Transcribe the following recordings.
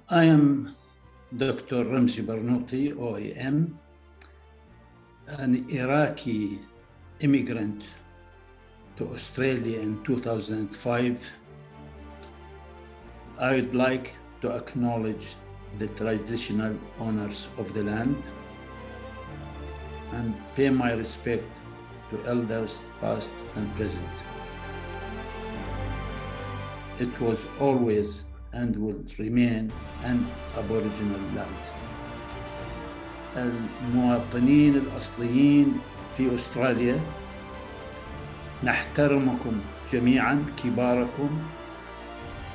I am Dr. Ramzi Barnouti, OAM, an Iraqi immigrant to Australia in 2005. I would like to acknowledge the traditional owners of the land and pay my respect to elders past and present. It was always and will remain an Aboriginal land. المواطنين الأصليين في أستراليا، نحترمكم جميعا كباركم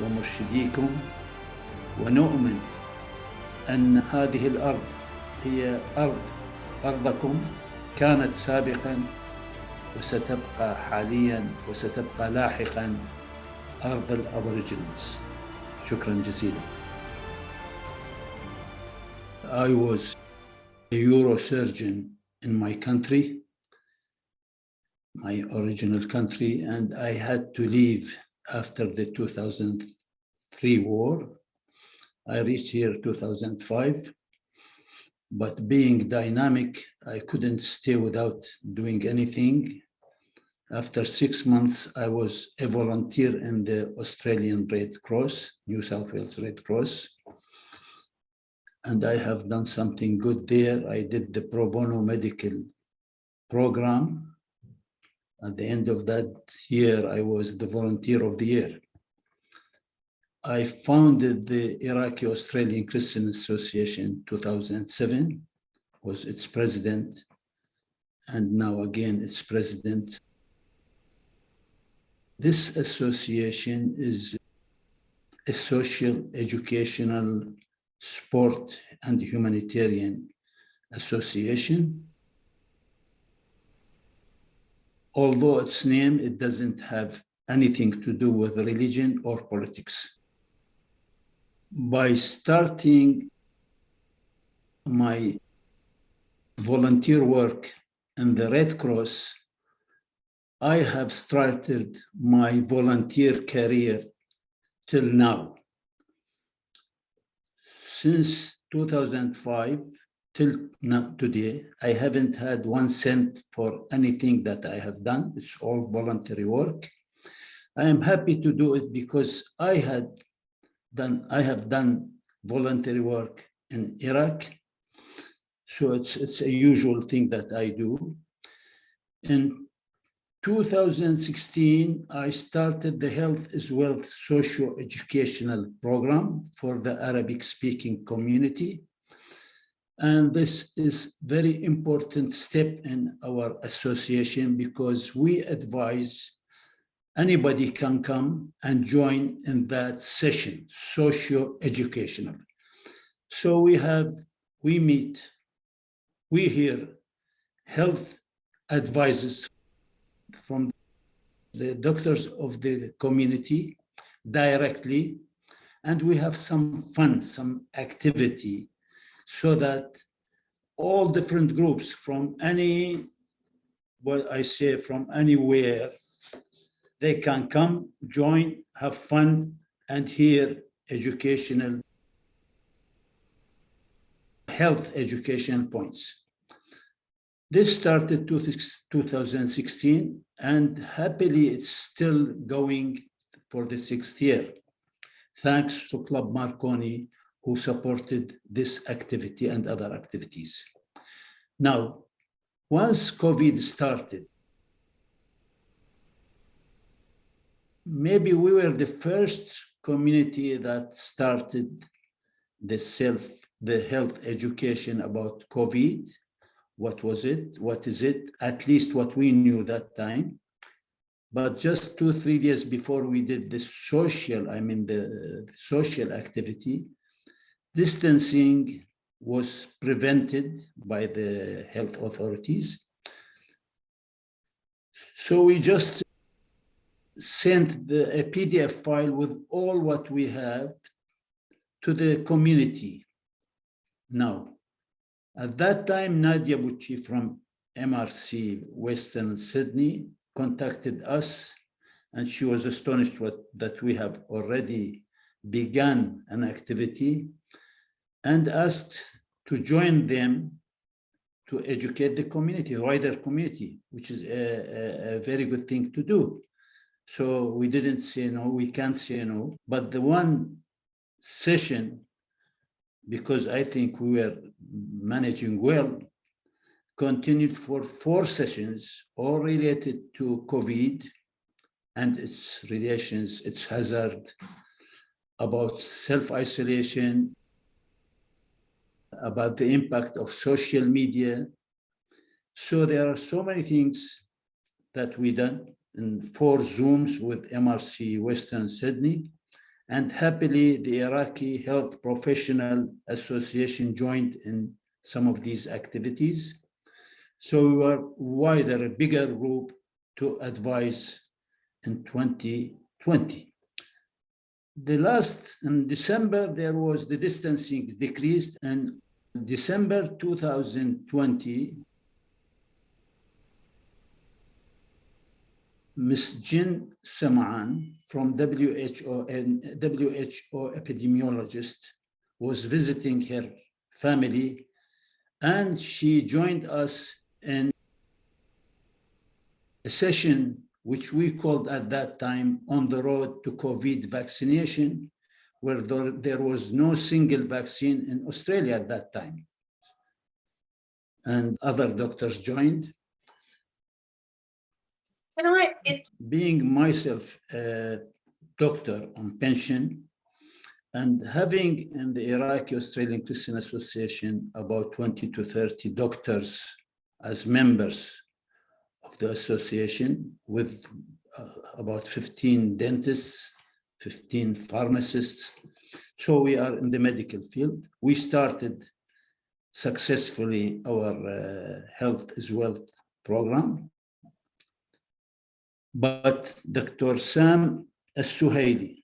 ومرشديكم، ونؤمن أن هذه الأرض هي أرضكم، كانت سابقا وستبقى حاليا وستبقى لاحقا أرض الأبوريجينالز. شكرا جزيلا. I was a neurosurgeon in my country, my original country, and I had to leave after the 2003 war. I reached here 2005, but being dynamic, I couldn't stay without doing anything. After 6 months, I was a volunteer in the Australian Red Cross, New South Wales Red Cross. And I have done something good there. I did the pro bono medical program. At the end of that year, I was the volunteer of the year. I founded the Iraqi Australian Christian Association in 2007, was its president, and now again its president. This association is a social, educational, sport, and humanitarian association. Although its name, it doesn't have anything to do with religion or politics. By starting my volunteer work in the Red Cross, I have started my volunteer career till now. Since 2005 till now, today, I haven't had 1 cent for anything that I have done. It's all voluntary work. I am happy to do it because I have done voluntary work in Iraq. So it's a usual thing that I do. In 2016, I started the Health is Wealth socio-educational program for the Arabic-speaking community. And this is a very important step in our association because we advise anybody can come and join in that session, socio-educational. So we hear health advices from the doctors of the community directly, and we have some fun, some activity, so that all different groups from from anywhere, they can come, join, have fun, and hear educational, health educational points. This started 2016, and happily it's still going for the 6th year. Thanks to Club Marconi, who supported this activity and other activities. Now, once COVID started, maybe we were the first community that started the health education about COVID. What was it? What is it? At least what we knew that time. But just 2-3 years before we did the social activity, distancing was prevented by the health authorities. So we just sent a PDF file with all what we have to the community. Now, at that time, Nadia Bucci from MRC Western Sydney contacted us, and she was astonished that we have already began an activity and asked to join them to educate the community, wider community, which is a very good thing to do. So we didn't say no, we can't say no. But the one session, because I think we were managing well, continued for 4 sessions, all related to COVID and its relations, its hazard, about self-isolation, about the impact of social media. So there are so many things that we done in 4 Zooms with MRC Western Sydney. And happily, the Iraqi Health Professional Association joined in some of these activities. So we were wider, a bigger group to advise in 2020. In December, there was the distancing decreased, and December 2020, Ms. Jin Samaan from WHO epidemiologist was visiting her family, and she joined us in a session which we called at that time On the Road to COVID Vaccination, where there was no single vaccine in Australia at that time. And other doctors joined. Being myself a doctor on pension and having in the Iraqi Australian Christian Association about 20 to 30 doctors as members of the association, with about 15 dentists, 15 pharmacists. So we are in the medical field. We started successfully our Health is Wealth program. But Dr. Sam Al-Suhaili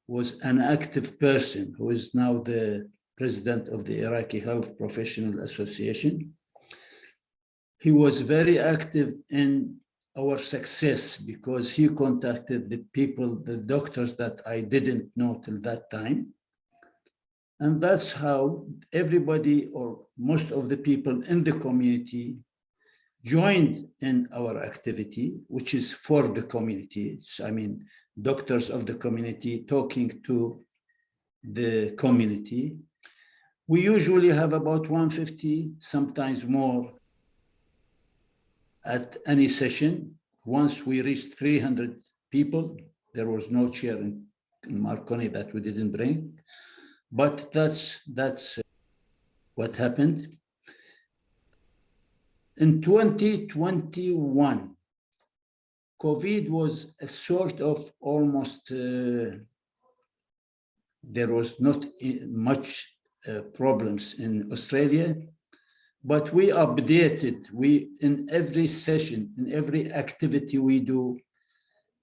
was an active person who is now the president of the Iraqi Health Professional Association. He was very active in our success because he contacted the people, the doctors that I didn't know till that time. And that's how everybody or most of the people in the community joined in our activity, which is for the community. Doctors of the community talking to the community. We usually have about 150, sometimes more, at any session. Once we reached 300 people, there was no chair in Marconi that we didn't bring. But that's what happened. In 2021, COVID was a sort of almost, there was not much problems in Australia, but we updated, in every session, in every activity we do,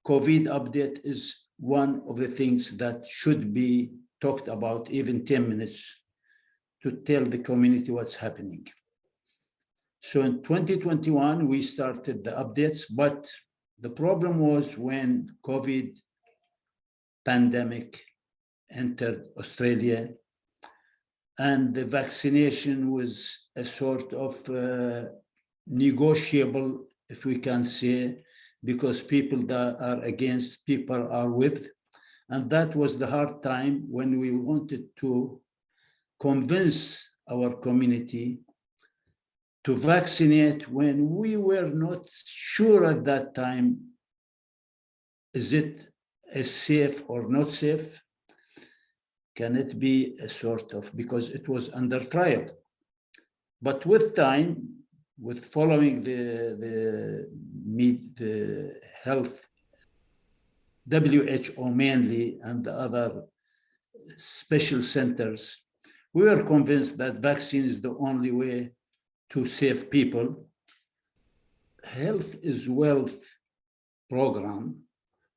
COVID update is one of the things that should be talked about, even 10 minutes, to tell the community what's happening. So in 2021, we started the updates, but the problem was when COVID pandemic entered Australia, and the vaccination was a sort of negotiable, if we can say, because people that are against, people are with. And that was the hard time when we wanted to convince our community to vaccinate, when we were not sure at that time, is it safe or not safe? Can it be a sort of, because it was under trial. But with time, with following the health, WHO mainly, and the other special centers, we were convinced that vaccine is the only way to save people. Health is Wealth program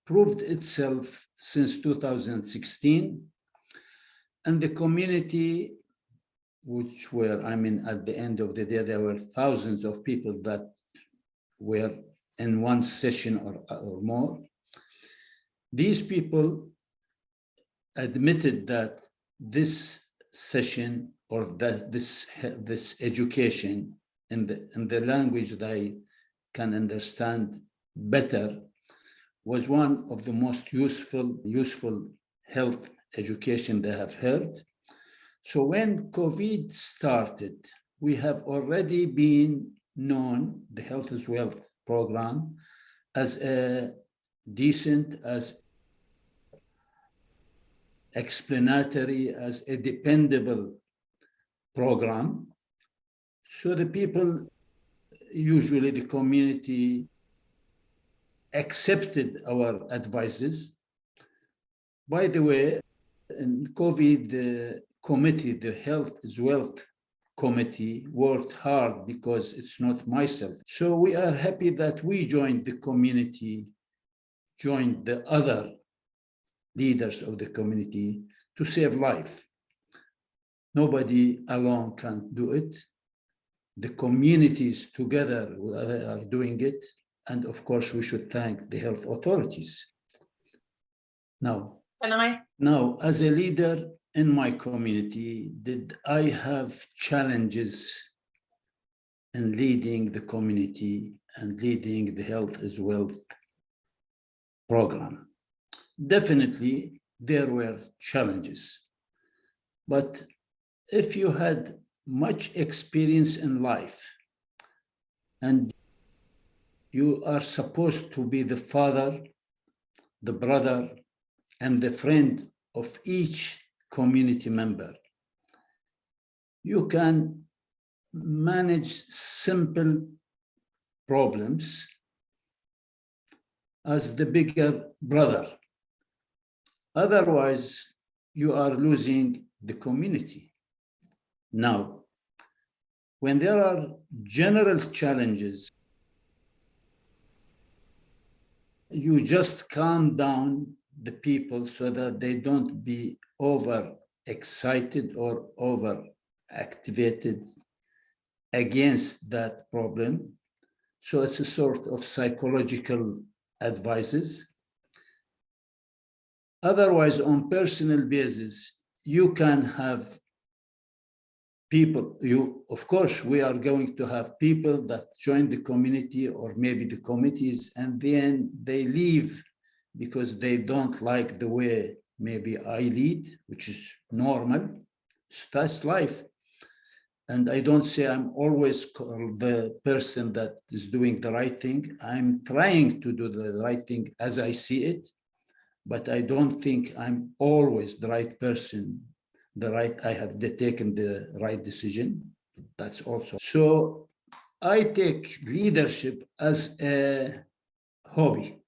proved itself since 2016, and the community, which were, at the end of the day, there were thousands of people that were in one session or more. These people admitted that this session or that this education in the language that I can understand better was one of the most useful health education they have heard. So when COVID started, we have already been known, the Health is Wealth program, as a decent, as explanatory, as a dependable program. So the people, usually the community, accepted our advices. By the way, in COVID, the committee, the Health is Wealth committee, worked hard because it's not myself. So we are happy that we joined the community, joined the other leaders of the community to save life. Nobody alone can do it. The communities together are doing it. And of course, we should thank the health authorities. Now, as a leader in my community, did I have challenges in leading the community and leading the Health is Wealth program? Definitely, there were challenges. But if you had much experience in life and you are supposed to be the father, the brother, and the friend of each community member, you can manage simple problems as the bigger brother. Otherwise, you are losing the community. Now, when there are general challenges, you just calm down the people so that they don't be over-excited or over-activated against that problem. So it's a sort of psychological advices. Otherwise, on personal basis, you can have people, of course, we are going to have people that join the community or maybe the committees, and then they leave because they don't like the way maybe I lead, which is normal. That's life. And I don't say I'm always the person that is doing the right thing. I'm trying to do the right thing as I see it, but I don't think I'm always the right person, I have taken the right decision. That's also. So I take leadership as a hobby.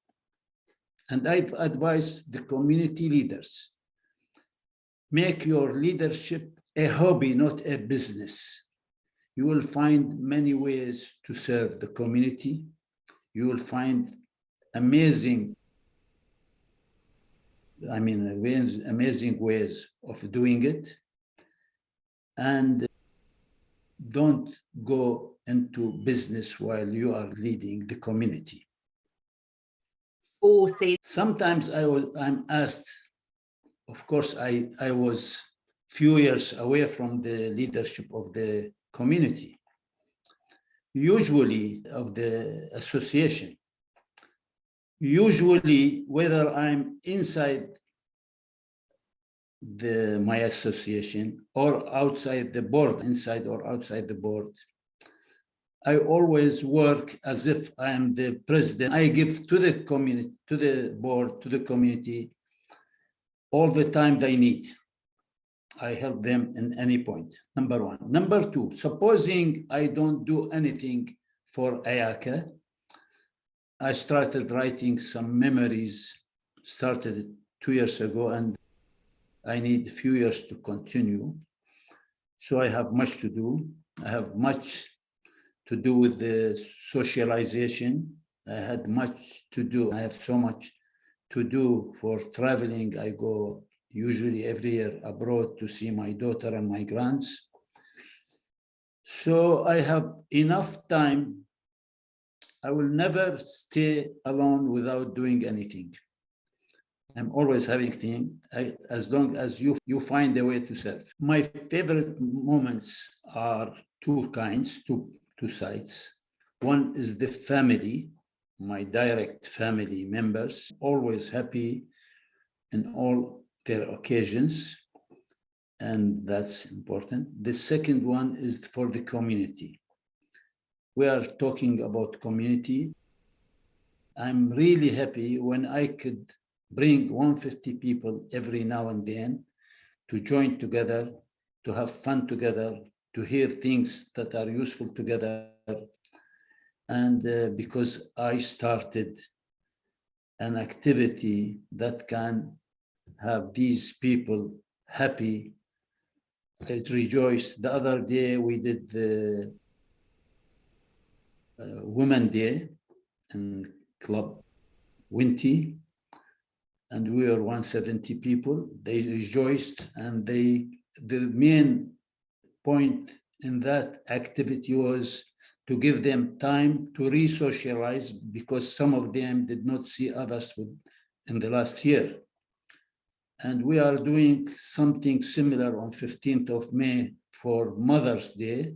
And I advise the community leaders, make your leadership a hobby, not a business. You will find many ways to serve the community. You will find amazing ways of doing it. And don't go into business while you are leading the community. Sometimes I'm asked, of course, I was few years away from the leadership of the community, usually of the association. Usually, whether I'm inside my association or outside the board, inside or outside the board, I always work as if I am the president. I give to the community, to the board, to the community, all the time they need. I help them in any point, number one. Number two, supposing I don't do anything for Ayaka, I started writing some memories, started 2 years ago, and I need a few years to continue. So I have much to do. I have much to do with the socialization. I had much to do. I have so much to do for traveling. I go usually every year abroad to see my daughter and my grands. So I have enough time. I will never stay alone without doing anything. I'm always having things, as long as you find a way to serve. My favorite moments are two kinds, two sides. One is the family, my direct family members, always happy in all their occasions, and that's important. The second one is for the community. We are talking about community. I'm really happy when I could bring 150 people every now and then to join together, to have fun together, to hear things that are useful together. And because I started an activity that can have these people happy, it rejoiced. The other day we did the Women Day in Club Winty, and we were 170 people. They rejoiced, and the main point in that activity was to give them time to re-socialize, because some of them did not see others in the last year. And we are doing something similar on 15th of May for Mother's Day.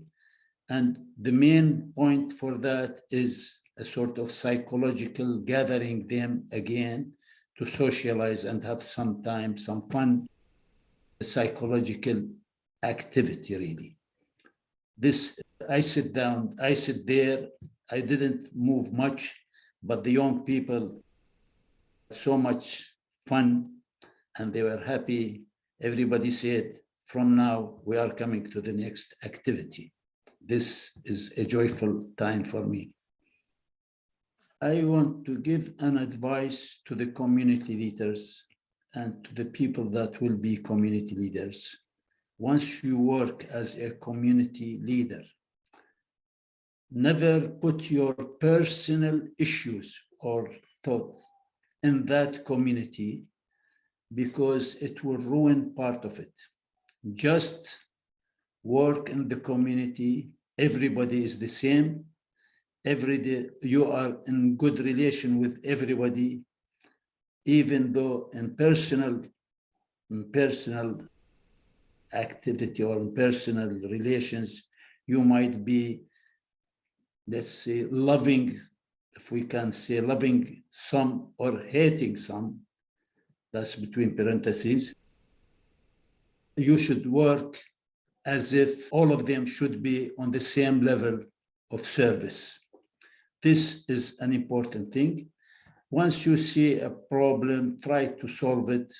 And the main point for that is a sort of psychological gathering them again to socialize and have some time, some fun, psychological activity, really. This, I sit there, I didn't move much, but the young people, so much fun, and they were happy. Everybody said, from now, we are coming to the next activity. This is a joyful time for me. I want to give an advice to the community leaders and to the people that will be community leaders. Once you work as a community leader, never put your personal issues or thoughts in that community, because it will ruin part of it. Just work in the community. Everybody is the same. Every day you are in good relation with everybody, even though in personal activity or in personal relations, you might be, let's say, loving, if we can say, loving some or hating some. That's between parentheses. You should work as if all of them should be on the same level of service. This is an important thing. Once you see a problem, try to solve it.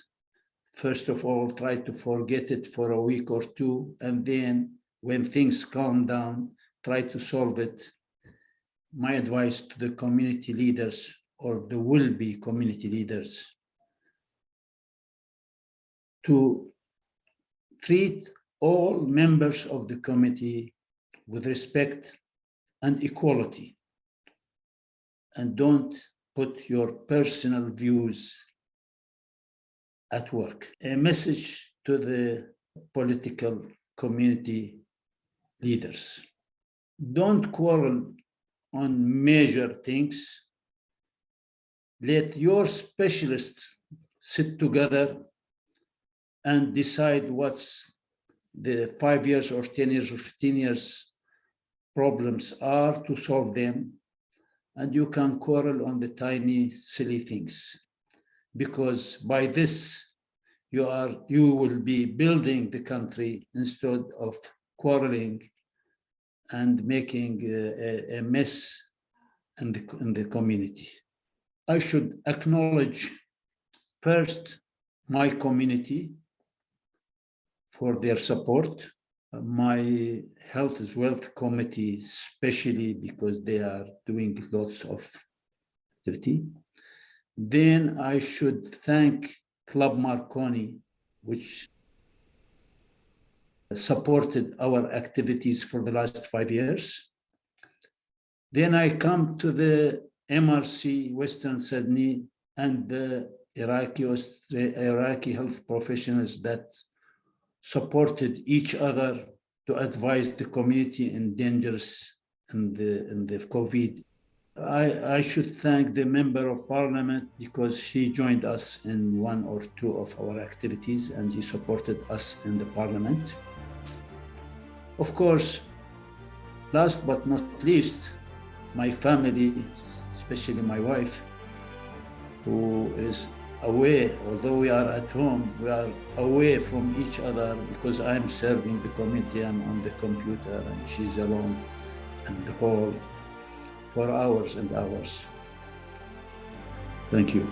First of all, try to forget it for a week or two, and then when things calm down, try to solve it. My advice to the community leaders, or the will-be community leaders, to treat all members of the committee with respect and equality, and don't put your personal views at work. A message to the political community leaders: don't quarrel on major things. Let your specialists sit together and decide what's the 5 years or 10 years or 15 years problems are, to solve them. And you can quarrel on the tiny, silly things, because by this, you will be building the country instead of quarreling and making a mess in the community. I should acknowledge first my community for their support, my health and wealth committee, especially because they are doing lots of activity. Then I should thank Club Marconi, which supported our activities for the last 5 years. Then I come to the MRC Western Sydney and the Iraqi health professionals that supported each other to advise the community in dangers in the COVID I should thank the member of parliament because he joined us in one or two of our activities and he supported us in the parliament. Of course, last but not least, my family, especially my wife, who is away, although we are at home, we are away from each other because I'm serving the committee, I'm on the computer and she's alone in the hall for hours and hours. Thank you.